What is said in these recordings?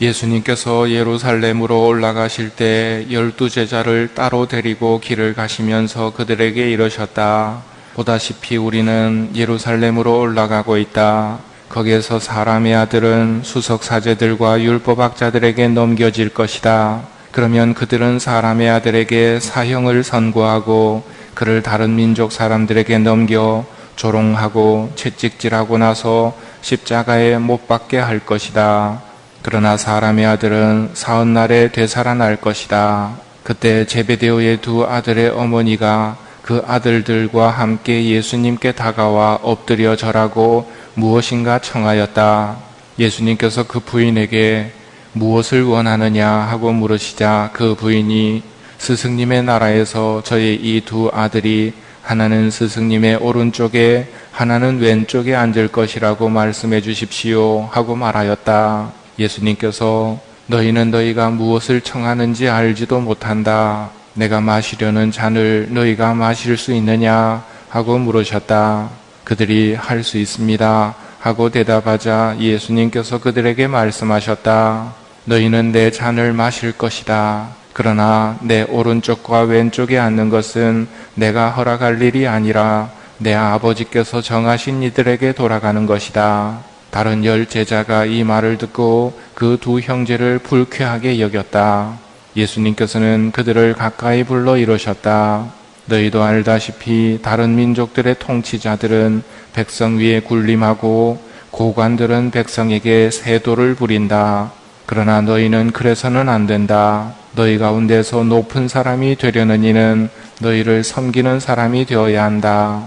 예수님께서 예루살렘으로 올라가실 때 12제자를 따로 데리고 길을 가시면서 그들에게 이르셨다. 보다시피 우리는 예루살렘으로 올라가고 있다. 거기에서 사람의 아들은 수석사제들과 율법학자들에게 넘겨질 것이다. 그러면 그들은 사람의 아들에게 사형을 선고하고 그를 다른 민족 사람들에게 넘겨 조롱하고 채찍질하고 나서 십자가에 못 박게 할 것이다. 그러나 사람의 아들은 사흘날에 되살아날 것이다. 그때 제베데오의 두 아들의 어머니가 그 아들들과 함께 예수님께 다가와 엎드려 절하고 무엇인가 청하였다. 예수님께서 그 부인에게 무엇을 원하느냐 하고 물으시자 그 부인이 스승님의 나라에서 저의 이 두 아들이 하나는 스승님의 오른쪽에 하나는 왼쪽에 앉을 것이라고 말씀해 주십시오 하고 말하였다. 예수님께서 너희는 너희가 무엇을 청하는지 알지도 못한다. 내가 마시려는 잔을 너희가 마실 수 있느냐 하고 물으셨다. 그들이 할 수 있습니다 하고 대답하자 예수님께서 그들에게 말씀하셨다. 너희는 내 잔을 마실 것이다. 그러나 내 오른쪽과 왼쪽에 앉는 것은 내가 허락할 일이 아니라 내 아버지께서 정하신 이들에게 돌아가는 것이다. 다른 10 제자가 이 말을 듣고 그 두 형제를 불쾌하게 여겼다. 예수님께서는 그들을 가까이 불러 이르셨다. 너희도 알다시피 다른 민족들의 통치자들은 백성 위에 군림하고 고관들은 백성에게 세도를 부린다. 그러나 너희는 그래서는 안 된다. 너희 가운데서 높은 사람이 되려는 이는 너희를 섬기는 사람이 되어야 한다.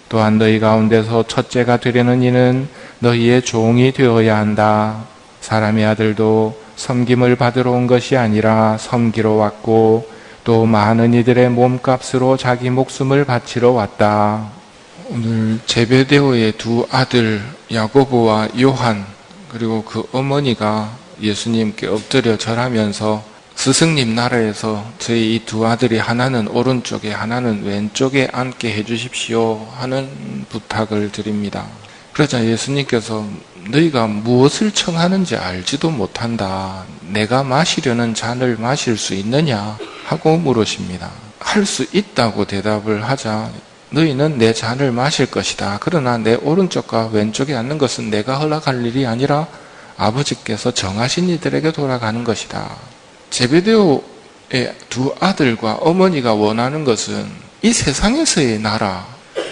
또한 너희 가운데서 첫째가 되려는 이는 너희의 종이 되어야 한다. 사람의 아들도 섬김을 받으러 온 것이 아니라 섬기러 왔고 또 많은 이들의 몸값으로 자기 목숨을 바치러 왔다. 오늘 제베데오의 두 아들 야고보와 요한 그리고 그 어머니가 예수님께 엎드려 절하면서 스승님 나라에서 저희 이 두 아들이 하나는 오른쪽에 하나는 왼쪽에 앉게 해주십시오 하는 부탁을 드립니다. 그러자 예수님께서 너희가 무엇을 청하는지 알지도 못한다. 내가 마시려는 잔을 마실 수 있느냐 하고 물으십니다. 할 수 있다고 대답을 하자 너희는 내 잔을 마실 것이다. 그러나 내 오른쪽과 왼쪽에 앉는 것은 내가 허락할 일이 아니라 아버지께서 정하신 이들에게 돌아가는 것이다. 제베데오의 두 아들과 어머니가 원하는 것은 이 세상에서의 나라.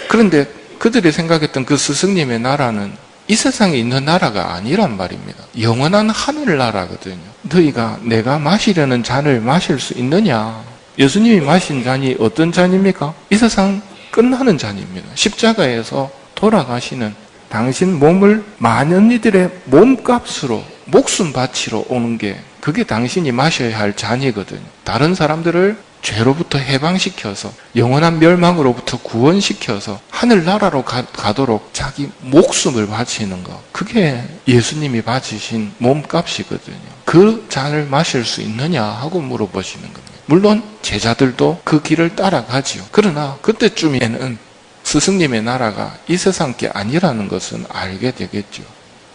그런데 그들이 생각했던 그 스승님의 나라는 이 세상에 있는 나라가 아니란 말입니다. 영원한 하늘나라거든요. 너희가 내가 마시려는 잔을 마실 수 있느냐? 예수님이 마신 잔이 어떤 잔입니까? 이 세상 끝나는 잔입니다. 십자가에서 돌아가시는 당신 몸을 많은 이들의 몸값으로 목숨 바치러 오는 게 그게 당신이 마셔야 할 잔이거든요. 다른 사람들을 죄로부터 해방시켜서 영원한 멸망으로부터 구원시켜서 하늘나라로 가도록 자기 목숨을 바치는 것, 그게 예수님이 바치신 몸값이거든요. 그 잔을 마실 수 있느냐 하고 물어보시는 겁니다. 물론 제자들도 그 길을 따라가지요. 그러나 그때쯤에는 스승님의 나라가 이 세상 게 아니라는 것은 알게 되겠죠.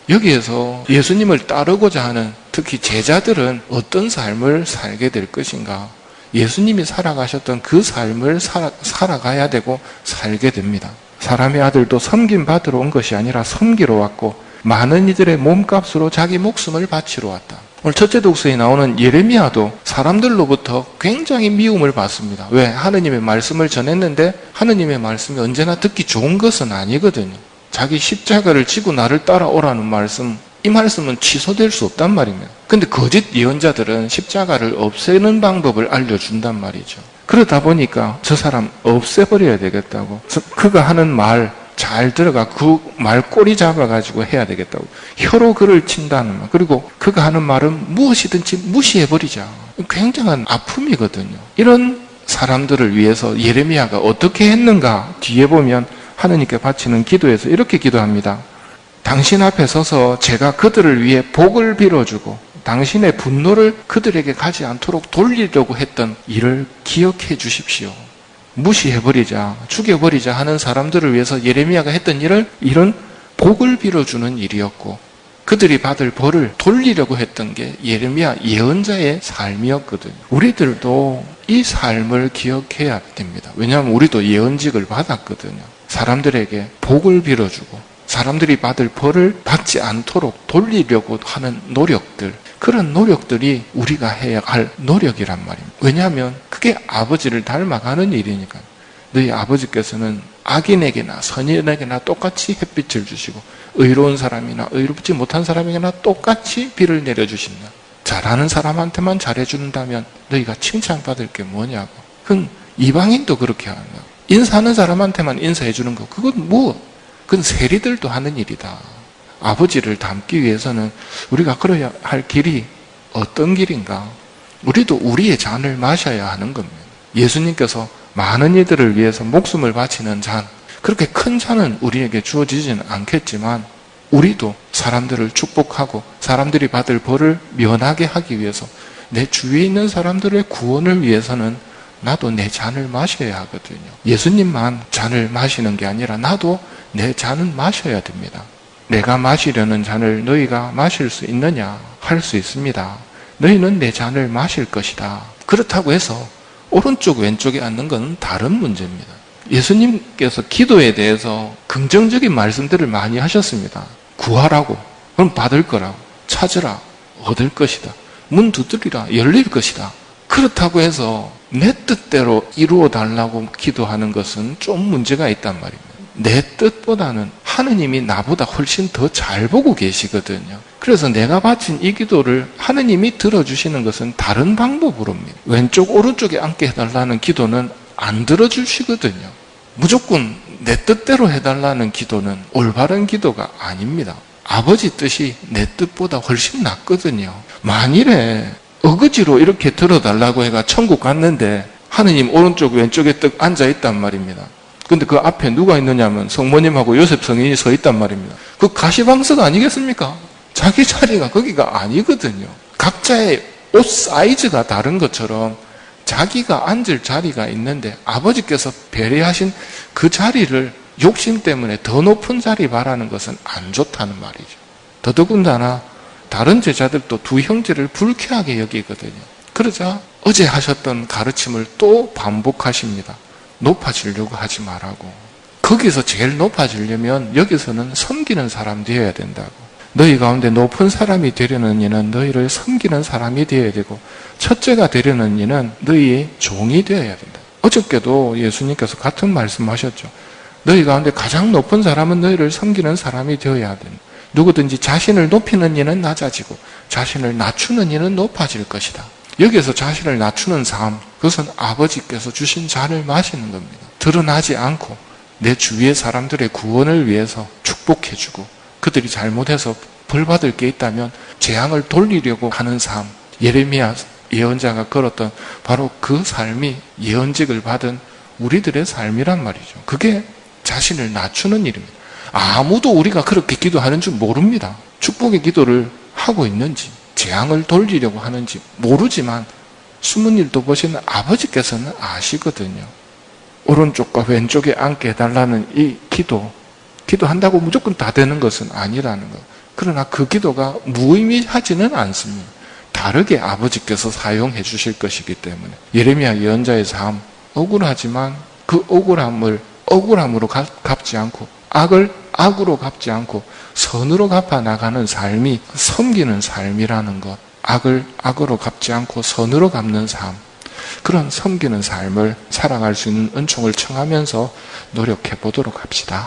여기에서 예수님을 따르고자 하는 특히 제자들은 어떤 삶을 살게 될 것인가? 예수님이 살아가셨던 그 삶을 살아가야 되고 살게 됩니다. 사람의 아들도 섬김 받으러 온 것이 아니라 섬기러 왔고 많은 이들의 몸값으로 자기 목숨을 바치러 왔다. 오늘 첫째 독서에 나오는 예레미야도 사람들로부터 굉장히 미움을 받습니다. 왜? 하느님의 말씀을 전했는데 하느님의 말씀이 언제나 듣기 좋은 것은 아니거든요. 자기 십자가를 지고 나를 따라오라는 말씀, 이 말씀은 취소될 수 없단 말입니다. 근데 거짓 예언자들은 십자가를 없애는 방법을 알려준단 말이죠. 그러다 보니까 저 사람 없애버려야 되겠다고, 그가 하는 말 잘 들어가 그 말 꼬리 잡아가지고 해야 되겠다고 혀로 그를 친다는 말, 그리고 그가 하는 말은 무엇이든지 무시해버리자. 굉장한 아픔이거든요. 이런 사람들을 위해서 예레미야가 어떻게 했는가 뒤에 보면 하느님께 바치는 기도에서 이렇게 기도합니다. 당신 앞에 서서 제가 그들을 위해 복을 빌어주고 당신의 분노를 그들에게 가지 않도록 돌리려고 했던 일을 기억해 주십시오. 무시해버리자, 죽여버리자 하는 사람들을 위해서 예레미야가 했던 일은 이런 복을 빌어주는 일이었고, 그들이 받을 벌을 돌리려고 했던 게 예레미야 예언자의 삶이었거든요. 우리들도 이 삶을 기억해야 됩니다. 왜냐하면 우리도 예언직을 받았거든요. 사람들에게 복을 빌어주고 사람들이 받을 벌을 받지 않도록 돌리려고 하는 노력들, 그런 노력들이 우리가 해야 할 노력이란 말입니다. 왜냐하면 그게 아버지를 닮아가는 일이니까. 너희 아버지께서는 악인에게나 선인에게나 똑같이 햇빛을 주시고 의로운 사람이나 의롭지 못한 사람에게나 똑같이 비를 내려주신다. 잘하는 사람한테만 잘해준다면 너희가 칭찬받을 게 뭐냐고. 그건 이방인도 그렇게 하는 거야. 인사하는 사람한테만 인사해주는 거, 그건 세리들도 하는 일이다. 아버지를 닮기 위해서는 우리가 걸어야 할 길이 어떤 길인가? 우리도 우리의 잔을 마셔야 하는 겁니다. 예수님께서 많은 이들을 위해서 목숨을 바치는 잔, 그렇게 큰 잔은 우리에게 주어지지는 않겠지만 우리도 사람들을 축복하고 사람들이 받을 벌을 면하게 하기 위해서 내 주위에 있는 사람들의 구원을 위해서는 나도 내 잔을 마셔야 하거든요. 예수님만 잔을 마시는 게 아니라 나도 내 잔은 마셔야 됩니다. 내가 마시려는 잔을 너희가 마실 수 있느냐? 할 수 있습니다. 너희는 내 잔을 마실 것이다. 그렇다고 해서 오른쪽 왼쪽에 앉는 건 다른 문제입니다. 예수님께서 기도에 대해서 긍정적인 말씀들을 많이 하셨습니다. 구하라고, 그럼 받을 거라고, 찾으라, 얻을 것이다, 문 두드리라, 열릴 것이다. 그렇다고 해서 내 뜻대로 이루어 달라고 기도하는 것은 좀 문제가 있단 말입니다. 내 뜻보다는 하느님이 나보다 훨씬 더 잘 보고 계시거든요. 그래서 내가 바친 이 기도를 하느님이 들어주시는 것은 다른 방법으로입니다. 왼쪽 오른쪽에 앉게 해달라는 기도는 안 들어주시거든요. 무조건 내 뜻대로 해달라는 기도는 올바른 기도가 아닙니다. 아버지 뜻이 내 뜻보다 훨씬 낫거든요. 만일에 어거지로 이렇게 들어달라고 해가 천국 갔는데 하느님 오른쪽 왼쪽에 뜩 앉아있단 말입니다. 근데 그 앞에 누가 있느냐면 성모님하고 요셉 성인이 서 있단 말입니다. 그 가시방석 아니겠습니까? 자기 자리가 거기가 아니거든요. 각자의 옷 사이즈가 다른 것처럼 자기가 앉을 자리가 있는데 아버지께서 배려하신 그 자리를 욕심 때문에 더 높은 자리 바라는 것은 안 좋다는 말이죠. 더더군다나 다른 제자들도 두 형제를 불쾌하게 여기거든요. 그러자 어제 하셨던 가르침을 또 반복하십니다. 높아지려고 하지 말라고. 거기서 제일 높아지려면 여기서는 섬기는 사람 되어야 된다고. 너희 가운데 높은 사람이 되려는 이는 너희를 섬기는 사람이 되어야 되고 첫째가 되려는 이는 너희의 종이 되어야 된다. 어저께도 예수님께서 같은 말씀하셨죠. 너희 가운데 가장 높은 사람은 너희를 섬기는 사람이 되어야 된다. 누구든지 자신을 높이는 이는 낮아지고 자신을 낮추는 이는 높아질 것이다. 여기에서 자신을 낮추는 삶, 그것은 아버지께서 주신 잔을 마시는 겁니다. 드러나지 않고 내 주위의 사람들의 구원을 위해서 축복해주고 그들이 잘못해서 벌 받을 게 있다면 재앙을 돌리려고 하는 삶, 예레미야 예언자가 걸었던 바로 그 삶이 예언직을 받은 우리들의 삶이란 말이죠. 그게 자신을 낮추는 일입니다. 아무도 우리가 그렇게 기도하는 줄 모릅니다. 축복의 기도를 하고 있는지 재앙을 돌리려고 하는지 모르지만 숨은 일도 보시는 아버지께서는 아시거든요. 오른쪽과 왼쪽에 앉게 해달라는 이 기도한다고 무조건 다 되는 것은 아니라는 것. 그러나 그 기도가 무의미하지는 않습니다. 다르게 아버지께서 사용해 주실 것이기 때문에 예레미야 예언자의 삶, 억울하지만 그 억울함으로 갚지 않고 악을 악으로 갚지 않고 선으로 갚아 나가는 삶이 섬기는 삶이라는 것, 악을 악으로 갚지 않고 선으로 갚는 삶, 그런 섬기는 삶을 살아갈 수 있는 은총을 청하면서 노력해 보도록 합시다.